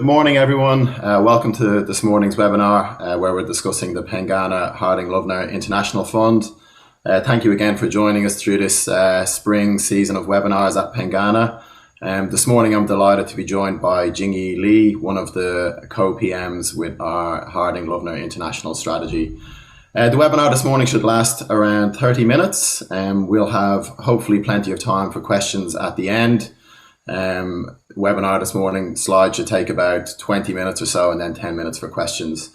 Good morning, everyone. Welcome to this morning's webinar where we're discussing the Pengana Harding Loevner International Fund. Thank you again for joining us through this spring season of webinars at Pengana. This morning I'm delighted to be joined by Jingyi Li, one of the co-PMs with our Harding Loevner International Strategy. The webinar this morning should last around 30 minutes and we'll have hopefully plenty of time for questions at the end. Webinar this morning slides should take about 20 minutes or so and then 10 minutes for questions.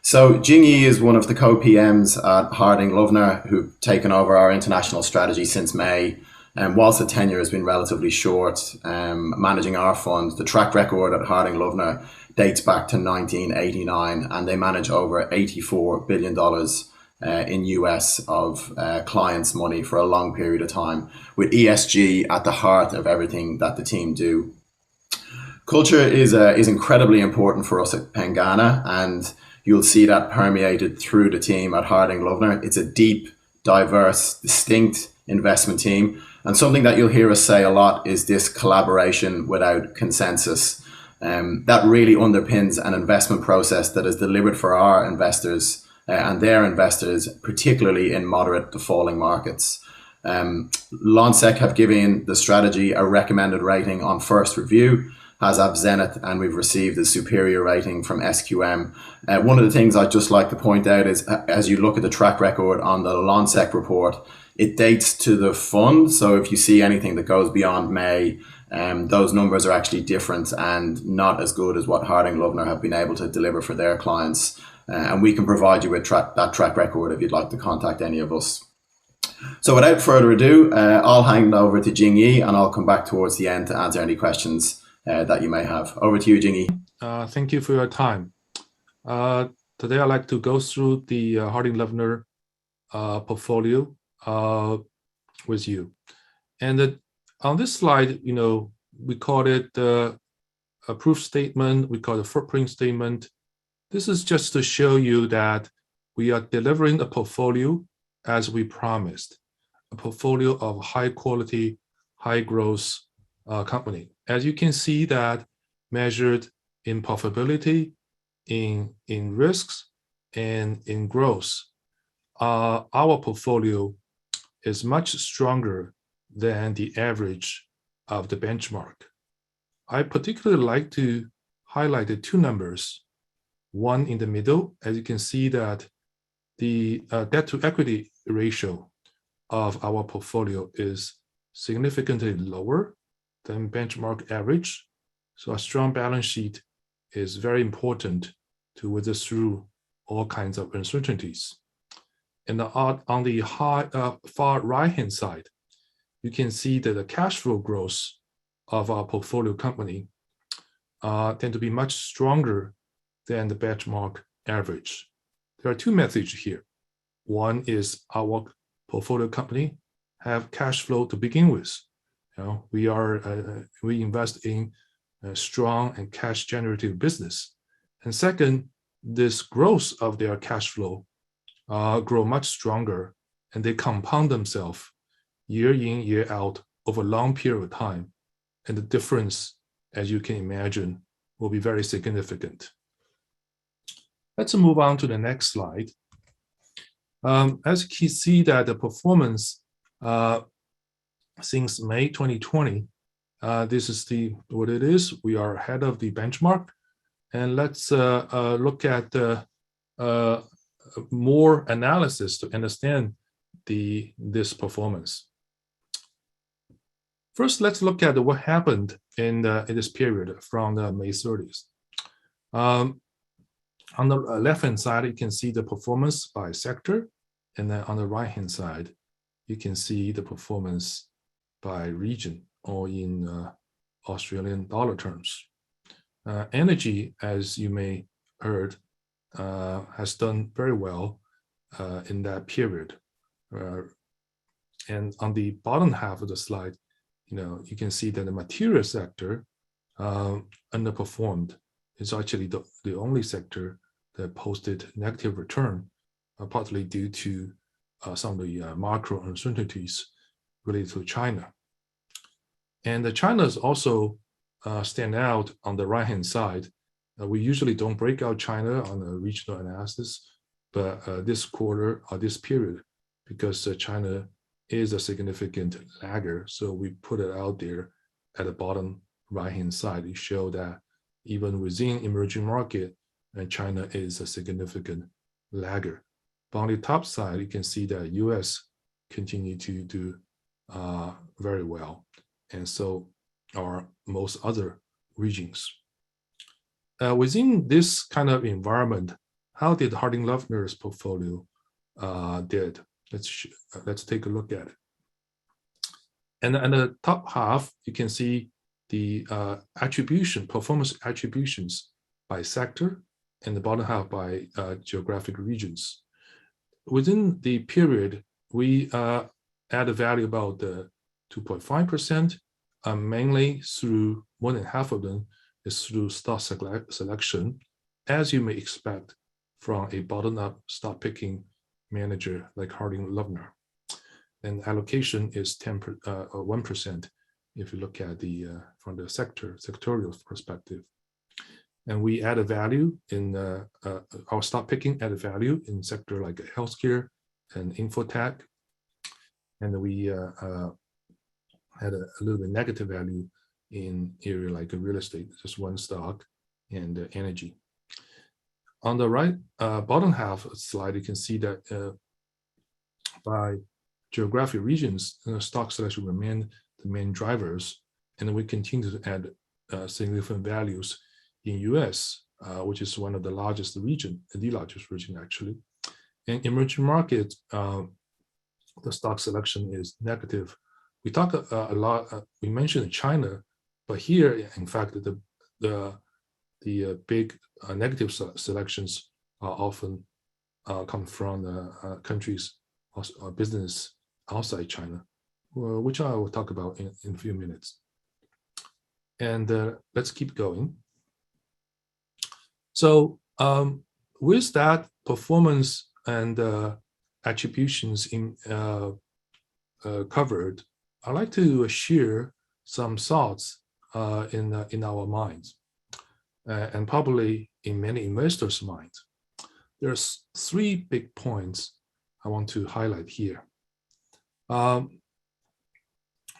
So Jingyi is one of the co-PMs at Harding Loevner who've taken over our international strategy since May. And whilst the tenure has been relatively short, managing our fund, the track record at Harding Loevner dates back to 1989 and they manage over $84 billion in US of clients' money for a long period of time, with ESG at the heart of everything that the team do. Culture is incredibly important for us at Pengana, and you'll see that permeated through the team at Harding Loevner. It's a deep, diverse, distinct investment team, and something that you'll hear us say a lot is this collaboration without consensus. That really underpins an investment process that is delivered for our investors and their investors, particularly in moderate to falling markets. Lonsec have given the strategy a recommended rating on first review, as have Zenith, and we've received a superior rating from SQM. One of the things I'd just like to point out is, as you look at the track record on the Lonsec report, it dates to the fund. So if you see anything that goes beyond May, those numbers are actually different and not as good as what Harding Loevner have been able to deliver for their clients. And we can provide you with that track record if you'd like to contact any of us. So without further ado, I'll hand over to Jingyi and I'll come back towards the end to answer any questions that you may have. Over to you, Jingyi. Thank you for your time. Today I'd like to go through the Harding Loevner portfolio with you. And on this slide, we call it a proof statement, we call it a footprint statement. This is just to show you that we are delivering a portfolio as we promised, a portfolio of high quality, high growth company. As you can see that measured in profitability, in risks, and in growth, our portfolio is much stronger than the average of the benchmark. I particularly like to highlight the two numbers. One in the middle, as you can see that the debt to equity ratio of our portfolio is significantly lower than benchmark average. So a strong balance sheet is very important to weather through all kinds of uncertainties. And on the far right-hand side, you can see that the cash flow growth of our portfolio company tend to be much stronger than the benchmark average. There are two messages here. One is our portfolio company have cash flow to begin with. We invest in a strong and cash generative business. And second, this growth of their cash flow grow much stronger and they compound themselves year in, year out over a long period of time. And the difference, as you can imagine, will be very significant. Let's move on to the next slide. As you can see that the performance since May 2020, this is what it is. We are ahead of the benchmark. And let's look at more analysis to understand this performance. First, let's look at what happened in this period from the May 30th. On the left-hand side, you can see the performance by sector. And then on the right-hand side, you can see the performance by region or in Australian dollar terms. Energy, as you may heard, has done very well in that period. And on the bottom half of the slide, you can see that the material sector underperformed. It's actually the only sector that posted negative return, partly due to some of the macro uncertainties related to China. And China is also stand out on the right-hand side We usually don't break out China on a regional analysis, but this quarter or this period, because China is a significant lagger, so we put it out there at the bottom right-hand side to show that even within emerging market, China is a significant lagger. But on the top side, you can see that US continue to do very well, and so are most other regions. Within this kind of environment, how did Harding Loevner's portfolio did? Let's take a look at it. And in the top half, you can see the performance attributions by sector, and the bottom half by geographic regions. Within the period, we add a value about 2.5%, mainly through more than half of them is through stock selection, as you may expect from a bottom-up stock picking manager like Harding Loevner. And allocation is 1% if you look at the from the sectorial perspective. And we add a value in our stock picking added value in sector like healthcare and infotech, and we had a little bit negative value in area like real estate, just one stock, and energy. On the right bottom half of the slide, you can see that by geographic regions, stock selection remain the main drivers, and we continue to add significant values in US, which is one of the largest region, the largest region actually. In emerging markets, the stock selection is negative. We talk a lot. We mentioned China, but here, in fact, the big negative selections are often come from countries or business outside China, which I will talk about in a few minutes. And let's keep going. So with that performance and attributions covered, I'd like to share some thoughts in our minds, and probably in many investors' minds. There's 3 big points I want to highlight here.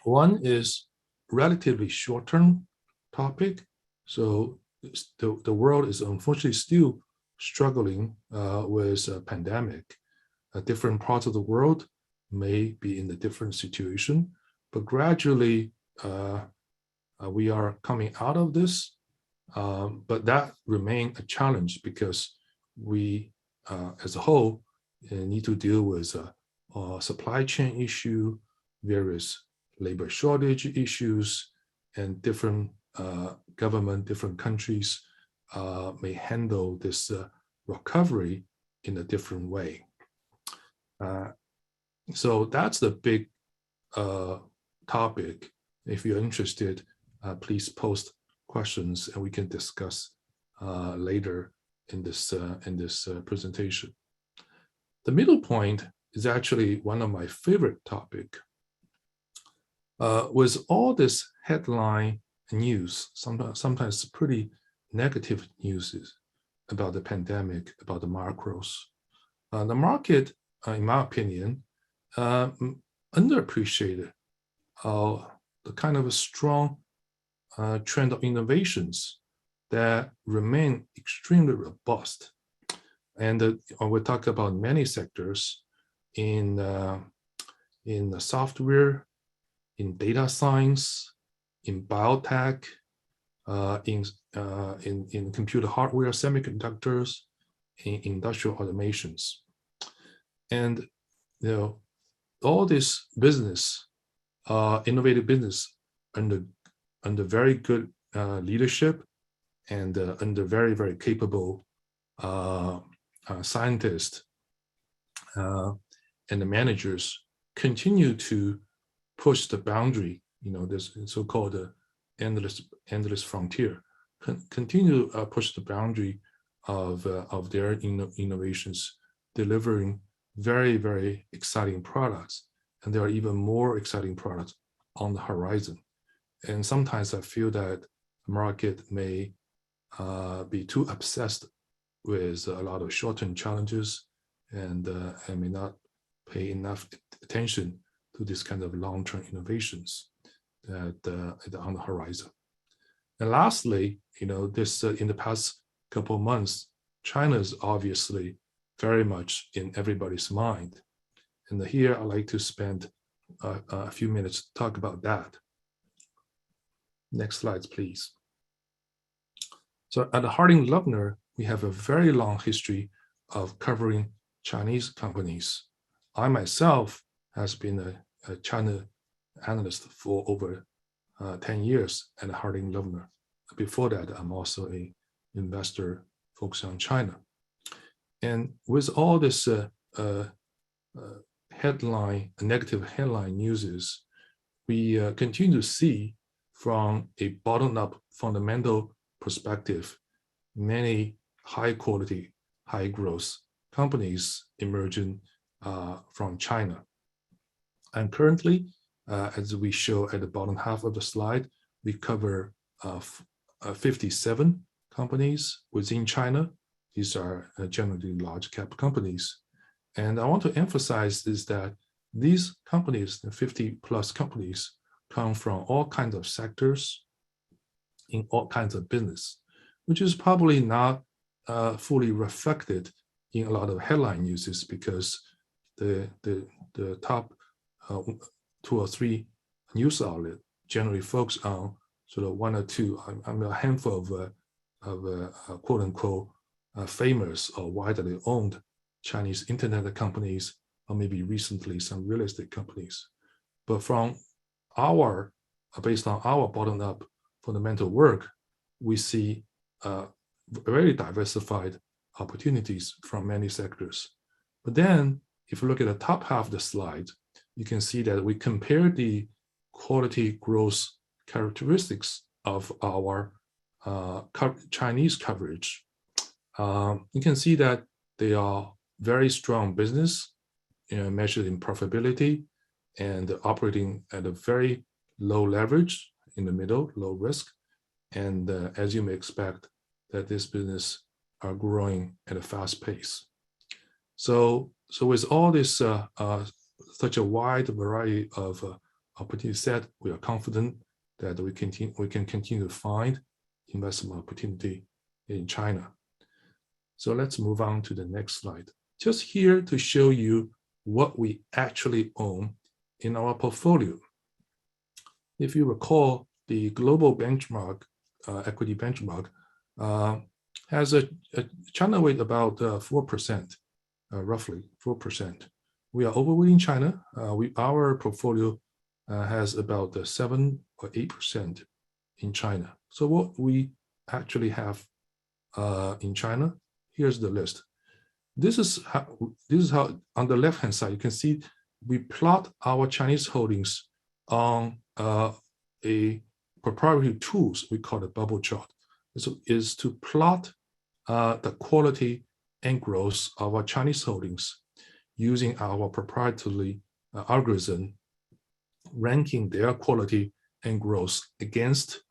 One is relatively short-term topic. So the world is unfortunately still struggling with a pandemic. Different parts of the world may be in a different situation, but gradually we are coming out of this. But that remains a challenge because we, as a whole, need to deal with supply chain issue, various labor shortage issues, and different government, different countries may handle this recovery in a different way. So that's the big topic. If you're interested, please post questions and we can discuss later in this presentation. The middle point is actually one of my favorite topic. With all this headline news, sometimes pretty negative news about the pandemic, about the macros, the market, in my opinion, underappreciated the kind of a strong trend of innovations that remain extremely robust. And we'll talk about many sectors in the software, in data science, in biotech, in computer hardware, semiconductors, in industrial automations. And all this business, innovative business under very good leadership and under very, very capable scientists and the managers continue to push the boundary, this so-called endless frontier, continue to push the boundary of their innovations, delivering very, very exciting products. And there are even more exciting products on the horizon. And sometimes I feel that the market may be too obsessed with a lot of short-term challenges and may not pay enough attention to this kind of long-term innovations that are on the horizon. And lastly, this in the past couple of months, China is obviously very much in everybody's mind. And here I'd like to spend a few minutes to talk about that. Next slides, please. So at Harding Loevner, we have a very long history of covering Chinese companies. I myself has been a China analyst for over 10 years at Harding Loevner. Before that, I'm also an investor focused on China. And with all this negative headline news, we continue to see from a bottom-up fundamental perspective, many high-quality, high-growth companies emerging from China. And currently, as we show at the bottom half of the slide, we cover 57 companies within China. These are generally large cap companies. And I want to emphasize is that these companies, the 50 plus companies, come from all kinds of sectors in all kinds of business, which is probably not fully reflected in a lot of headline news because the top 2 or 3 news outlets generally focus on sort of 1 or 2, a handful of quote unquote famous or widely owned Chinese internet companies, or maybe recently some real estate companies. But from based on our bottom-up fundamental work, we see very diversified opportunities from many sectors. But then, if you look at the top half of the slide, you can see that we compare the quality growth characteristics of our Chinese coverage. You can see that they are very strong business, measured in profitability and operating at a very low leverage in the middle, low risk. And as you may expect, that this business are growing at a fast pace. So with all this, such a wide variety of opportunity set, we are confident that we can continue to find investment opportunity in China. So let's move on to the next slide. Just here to show you what we actually own in our portfolio. If you recall, the global benchmark, equity benchmark, has a China weight about 4%, roughly 4%. We are overweighting China. Our portfolio has about 7 or 8% in China. So what we actually have in China, here's the list. This is how on the left-hand side, you can see we plot our Chinese holdings on a proprietary tools we call it bubble chart. So is to plot the quality and growth of our Chinese holdings using our proprietary algorithm, ranking their quality and growth against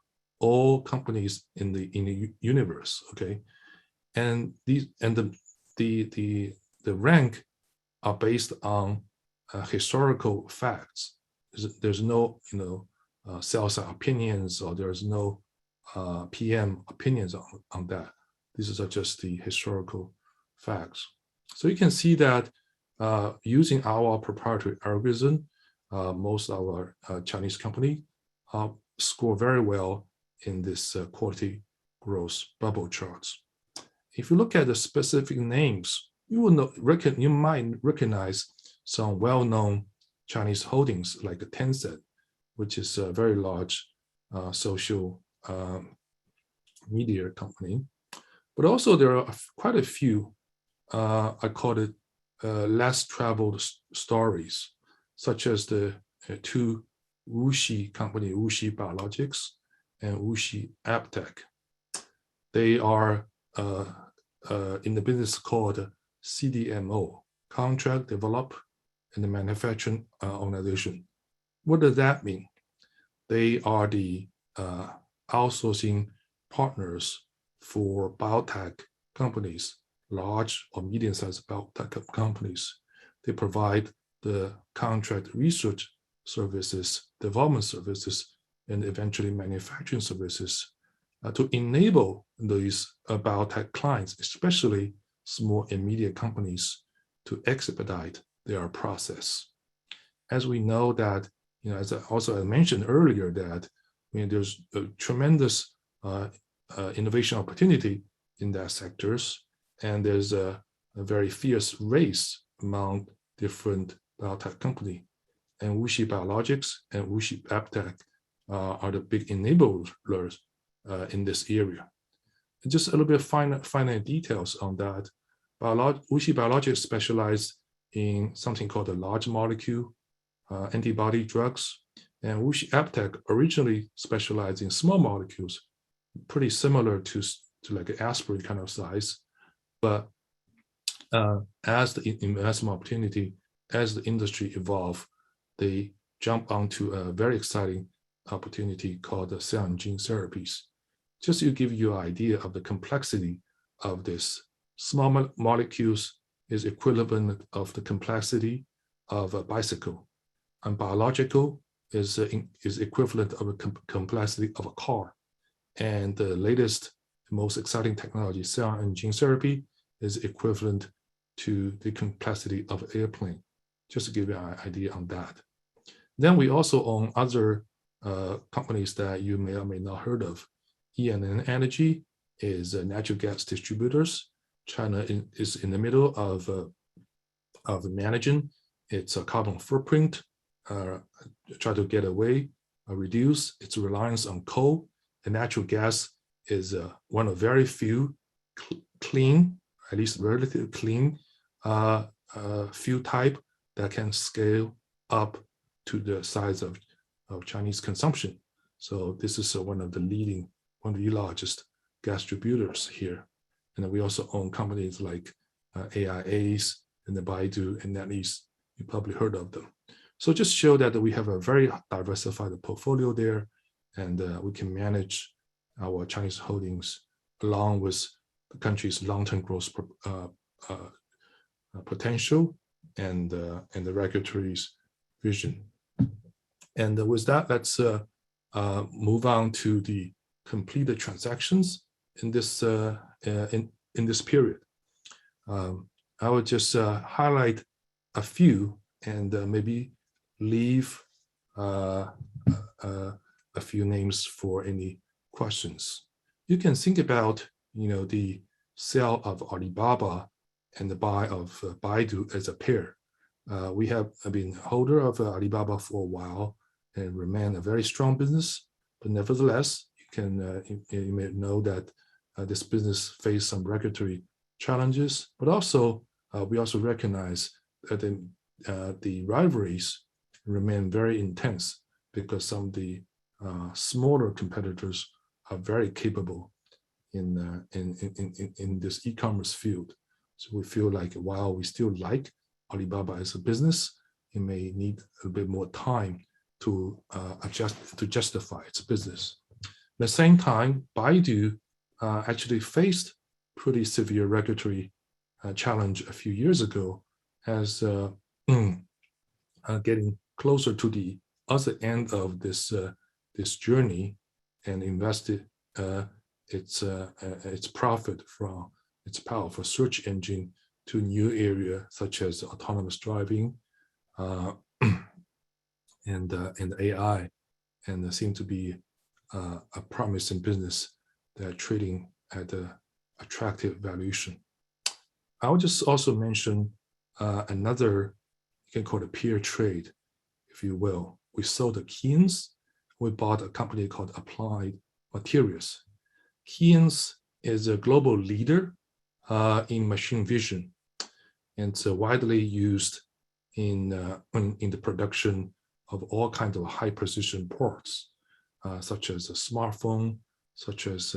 all companies in the universe. Okay, and the rank are based on historical facts. There's no sell-side opinions, or there's no PM opinions on that. These are just the historical facts. So you can see that using our proprietary algorithm, most of our Chinese company score very well in this quality growth bubble charts. If you look at the specific names, you might recognize some well-known Chinese holdings like Tencent, which is a very large social media company. But also there are quite a few, I call it less traveled stories, such as the 2 Wuxi company, Wuxi Biologics and Wuxi AppTech. They are in the business called CDMO, Contract Develop and Manufacturing Organization. What does that mean? They are the outsourcing partners for biotech companies, large or medium-sized biotech companies. They provide the contract research services, development services, and eventually manufacturing services to enable these biotech clients, especially small and medium companies, to expedite their process. As we know that, as I mentioned earlier, that there's a tremendous innovation opportunity in that sectors, and there's a very fierce race among different biotech company. And WuXi Biologics and WuXi AppTec are the big enablers in this area. And just a little bit of finer details on that. WuXi Biologics specialize in something called a large molecule antibody drugs, and WuXi AppTec originally specialized in small molecules, pretty similar to like an aspirin kind of size. But as the investment opportunity, as the industry evolve, they jump onto a very exciting opportunity called the cell and gene therapies. Just to give you an idea of the complexity of this, small molecules is equivalent of the complexity of a bicycle, and biological is equivalent of a complexity of a car. And the latest, most exciting technology, cell and gene therapy, is equivalent to the complexity of an airplane, just to give you an idea on that. Then we also own other companies that you may or may not heard of. ENN Energy is natural gas distributors. China is in the middle of managing its carbon footprint, try to get away, reduce its reliance on coal. And natural gas is one of very few clean, at least relatively clean fuel type that can scale up to the size of Chinese consumption. So this is one of the largest gas distributors here. And we also own companies like AIAs and the Baidu and NetEase. You probably heard of them. So just show that we have a very diversified portfolio there, and we can manage our Chinese holdings along with the country's long-term growth potential and the regulatory's vision. And with that, let's move on to the completed transactions in this in this period. I would just highlight a few and maybe leave a few names for any questions. You can think about the sale of Alibaba and the buy of Baidu as a pair. We have been holder of Alibaba for a while and remain a very strong business, but nevertheless, you may know that this business faced some regulatory challenges, but also we also recognize that the rivalries remain very intense because some of the smaller competitors are very capable in this e-commerce field. So we feel like while we still like Alibaba as a business, it may need a bit more time to justify its business. At the same time, Baidu actually faced pretty severe regulatory challenge a few years ago as getting closer to the other end of this journey and invested its profit from its powerful search engine to a new area such as autonomous driving and AI, and there seem to be a promising business that are trading at an attractive valuation. I would just also mention another, you can call it peer trade, if you will. We sold the Keyence. We bought a company called Applied Materials. Keyence is a global leader in machine vision, and it's widely used in the production of all kinds of high precision parts, such as a smartphone, such as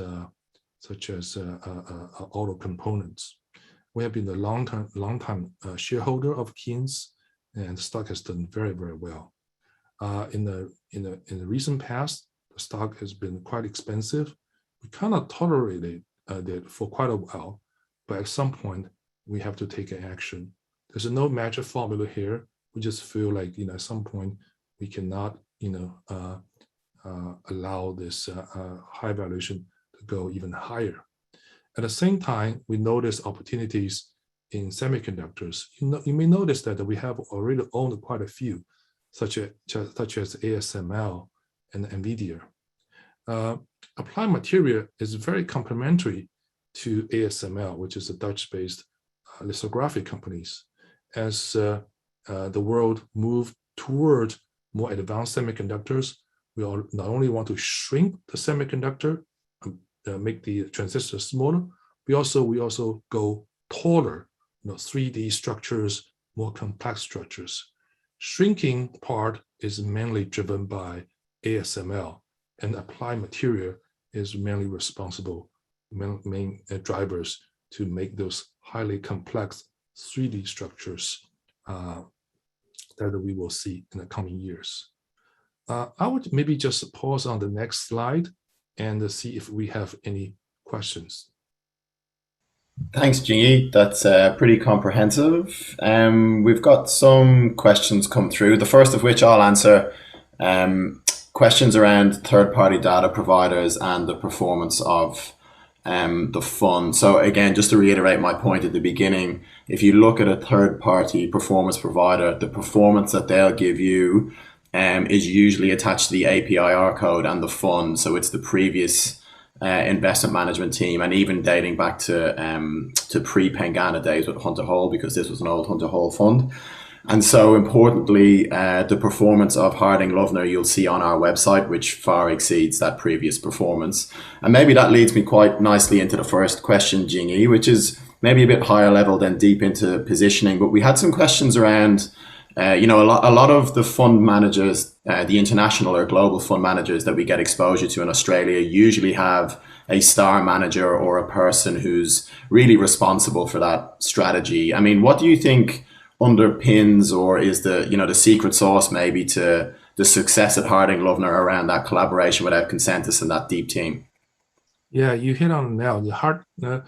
auto components. We have been a long time shareholder of Keyence, and the stock has done very, very well. In the recent past, the stock has been quite expensive. We cannot tolerate that for quite a while, but at some point we have to take an action. There's no magic formula here. We just feel like at some point we cannot allow this high valuation to go even higher. At the same time, we notice opportunities in semiconductors. You may notice that we have already owned quite a few, such as ASML and NVIDIA. Applied Material is very complementary to ASML, which is a Dutch-based lithography companies. As the world moves toward more advanced semiconductors, we all not only want to shrink the semiconductor, make the transistor smaller, we also go taller, 3D structures, more complex structures. Shrinking part is mainly driven by ASML, and Applied Material is mainly responsible, main drivers to make those highly complex 3D structures that we will see in the coming years. I would maybe just pause on the next slide and see if we have any questions. Thanks, Jingyi. That's pretty comprehensive. We've got some questions come through, the first of which I'll answer. Questions around third-party data providers and the performance of the fund. So again, just to reiterate my point at the beginning, if you look at a third-party performance provider, the performance that they'll give you is usually attached to the APIR code and the fund. So it's the previous investment management team, and even dating back to pre-Pengana days with Hunter Hall, because this was an old Hunter Hall fund. And so importantly, the performance of Harding Loevner you'll see on our website, which far exceeds that previous performance. And maybe that leads me quite nicely into the first question, Jingyi, which is maybe a bit higher level than deep into positioning. But we had some questions around, a lot of the fund managers, the international or global fund managers that we get exposure to in Australia usually have a star manager or a person who's really responsible for that strategy. I mean, what do you think underpins, or is the secret sauce maybe to the success at Harding Loevner around that collaboration without consensus and that deep team? Yeah, you hit on it now. The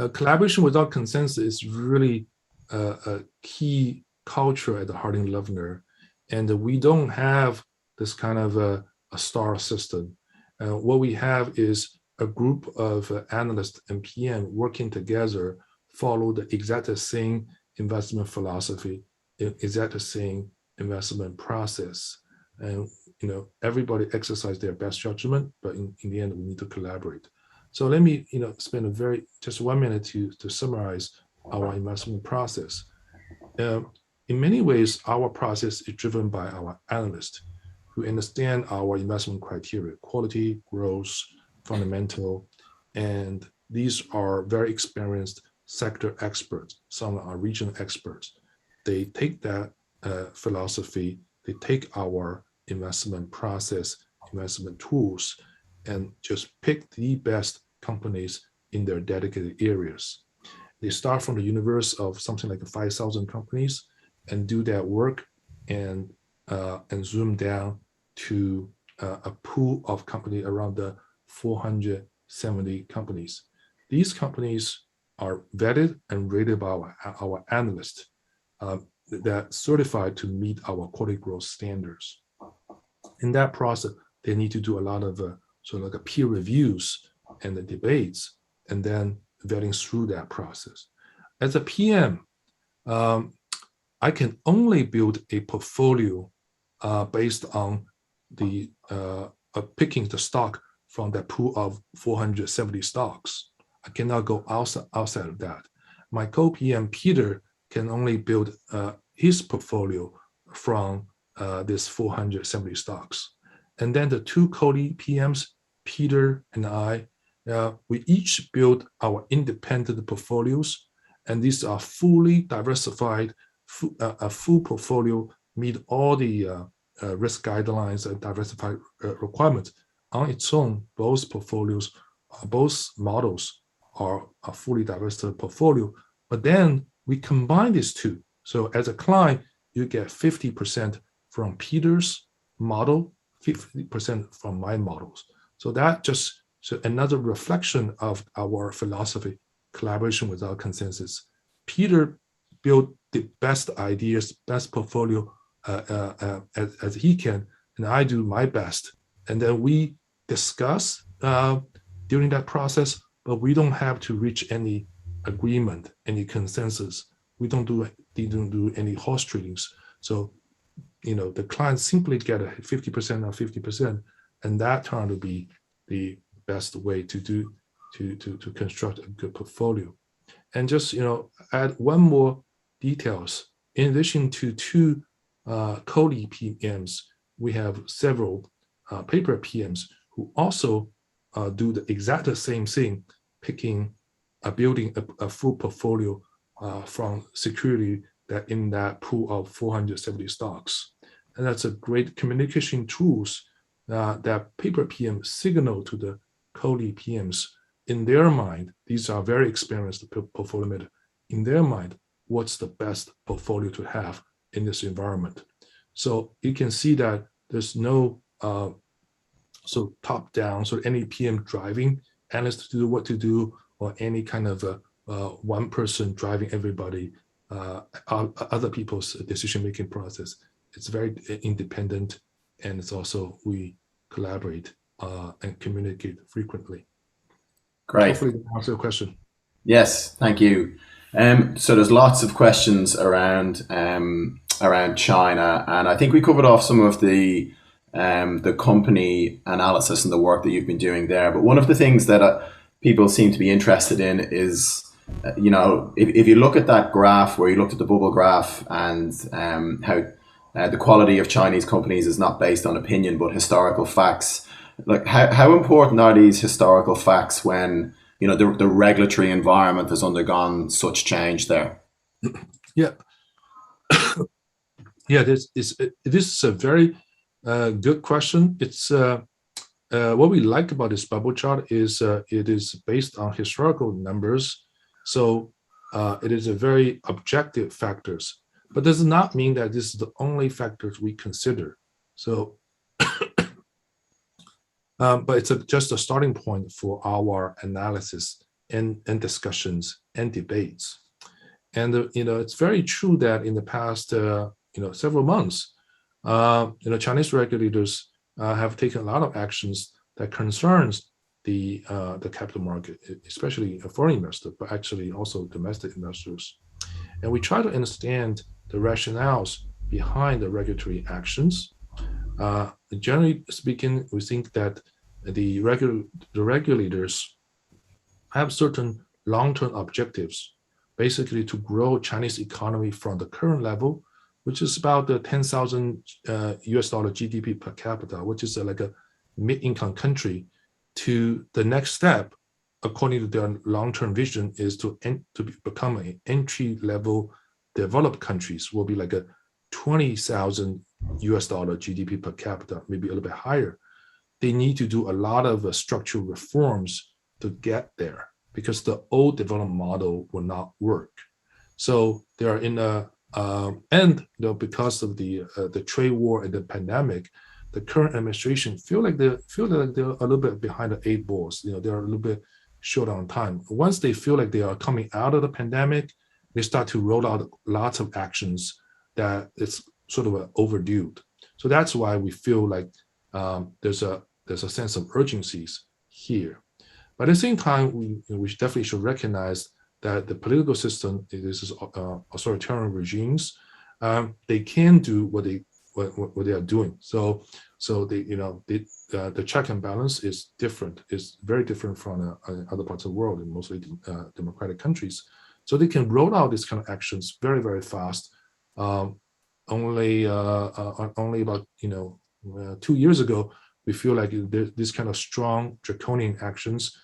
collaboration without consensus is really a key culture at the Harding Loevner, and we don't have this kind of a star system. What we have is a group of analysts and PM working together, follow the exact same investment philosophy, exact same investment process, and everybody exercise their best judgment, but in the end we need to collaborate. So let me spend just 1 minute to summarize our investment process. In many ways, our process is driven by our analysts who understand our investment criteria: quality, growth, fundamental, and these are very experienced sector experts. Some are regional experts. They take that philosophy, they take our investment process, investment tools, and just pick the best companies in their dedicated areas. They start from the universe of something like 5,000 companies and do that work and zoom down to a pool of companies around the 470 companies. These companies are vetted and rated by our analysts that certified to meet our quality growth standards. In that process, they need to do a lot of sort of like peer reviews and the debates, and then vetting through that process. As a PM, I can only build a portfolio based on the picking the stock from that pool of 470 stocks. I cannot go outside of that. My co-PM, Peter, can only build his portfolio from this 470 stocks. And then the two co-lead PMs, Peter and I, we each build our independent portfolios, and these are fully diversified, a full portfolio, meet all the risk guidelines and diversified requirements. On its own, both portfolios, both models are a fully diversified portfolio, but then we combine these two. So as a client, you get 50% from Peter's model, 50% from my models. So that just So another reflection of our philosophy, collaboration without consensus. Peter built the best ideas, best portfolio as he can, and I do my best. And then we discuss during that process, but we don't have to reach any agreement, any consensus. We don't do any horse tradings. So, the clients simply get a 50% or 50%, and that turned to be the best way to construct a good portfolio. And just add one more details. In addition to two co-lead PMs, we have several paper PMs who also do the exact same thing, building a full portfolio from security that in that pool of 470 stocks. And that's a great communication tools that paper PM signal to the co-lead PMs. In their mind, these are very experienced portfolio manager. In their mind, what's the best portfolio to have in this environment? So you can see that there's no top down, so any PM driving analysts to do what to do, or any kind of one person driving everybody, other people's decision-making process. It's very independent, and it's also we collaborate and communicate frequently. Great. Hopefully that answers your question. Yes, thank you. So there's lots of questions around China, and I think we covered off some of the company analysis and the work that you've been doing there. But one of the things that people seem to be interested in is, if you look at that graph where you looked at the bubble graph and how the quality of Chinese companies is not based on opinion but historical facts. Like how important are these historical facts when the regulatory environment has undergone such change there? Yeah, yeah. This is a very good question. It's what we like about this bubble chart is it is based on historical numbers, so it is a very objective factors. But does not mean that this is the only factors we consider. So. But it's just a starting point for our analysis and discussions and debates. And it's very true that in the past several months, Chinese regulators have taken a lot of actions that concerns the capital market, especially foreign investors, but actually also domestic investors. And we try to understand the rationales behind the regulatory actions. Generally speaking, we think that the regulators have certain long-term objectives, basically to grow Chinese economy from the current level, which is about the 10,000 US dollar GDP per capita, which is like a mid-income country, to the next step, according to their long-term vision, is to become an entry-level developed countries, will be like a 20,000 US dollar GDP per capita, maybe a little bit higher. They need to do a lot of structural reforms to get there because the old development model will not work. So they are in a and because of the trade war and the pandemic, the current administration feel like they're a little bit behind the eight balls. They're a little bit short on time. Once they feel like they are coming out of the pandemic, they start to roll out lots of actions that it's sort of overdue. So that's why we feel like there's a sense of urgencies here. But at the same time, we definitely should recognize that the political system, this is authoritarian regimes, they can do what they are doing. So the check and balance is different. Is very different from other parts of the world, in mostly democratic countries. So they can roll out these kind of actions very, very fast. Only about 2 years ago, we feel like this kind of strong draconian actions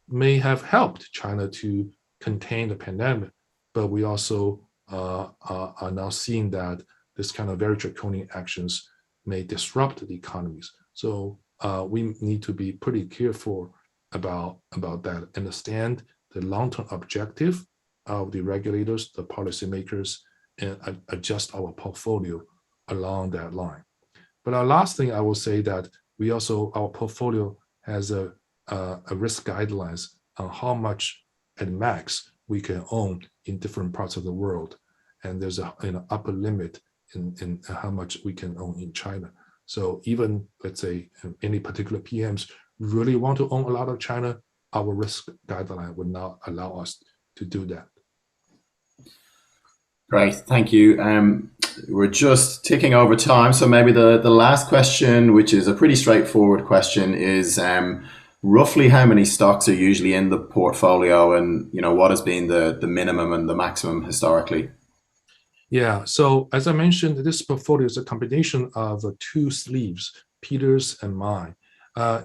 may have helped China to contain the pandemic, but we also are now seeing that this kind of very draconian actions may disrupt the economies. So we need to be pretty careful about that, understand the long-term objective of the regulators, the policymakers, and adjust our portfolio along that line. But our last thing I will say that our portfolio has a a risk guidelines on how much at max we can own in different parts of the world, and there's a upper limit in how much we can own in China. So even, let's say, any particular PMs really want to own a lot of China, our risk guideline would not allow us to do that. Great, thank you. We're just ticking over time, so maybe the last question, which is a pretty straightforward question, is roughly how many stocks are usually in the portfolio, and what has been the minimum and the maximum historically? Yeah, so as I mentioned, this portfolio is a combination of two sleeves, Peter's and mine.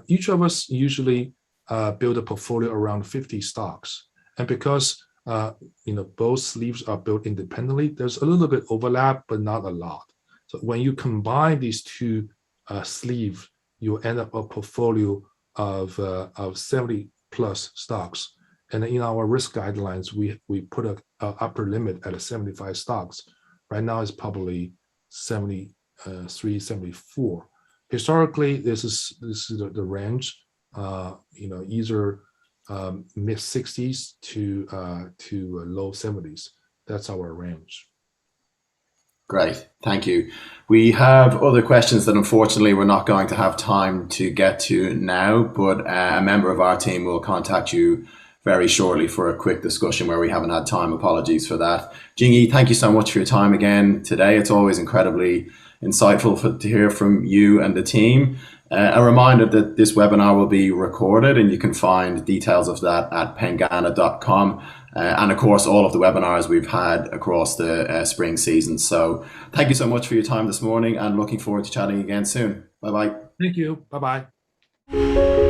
Each of us usually build a portfolio around 50 stocks, and because both sleeves are built independently, there's a little bit overlap, but not a lot. So when you combine these two sleeves, you end up a portfolio of 70 plus stocks. And in our risk guidelines, we put an upper limit at 75 stocks. Right now it's probably 73, 74. Historically, this is the range. Either mid 60s to low 70s. That's our range. Great, thank you. We have other questions that unfortunately we're not going to have time to get to now, but a member of our team will contact you very shortly for a quick discussion where we haven't had time. Apologies for that. Jingyi, thank you so much for your time again today. It's always incredibly insightful to hear from you and the team. A reminder that this webinar will be recorded, and you can find details of that at pengana.com. And of course, all of the webinars we've had across the spring season. So thank you so much for your time this morning, and looking forward to chatting again soon. Bye-bye. Thank you. Bye-bye.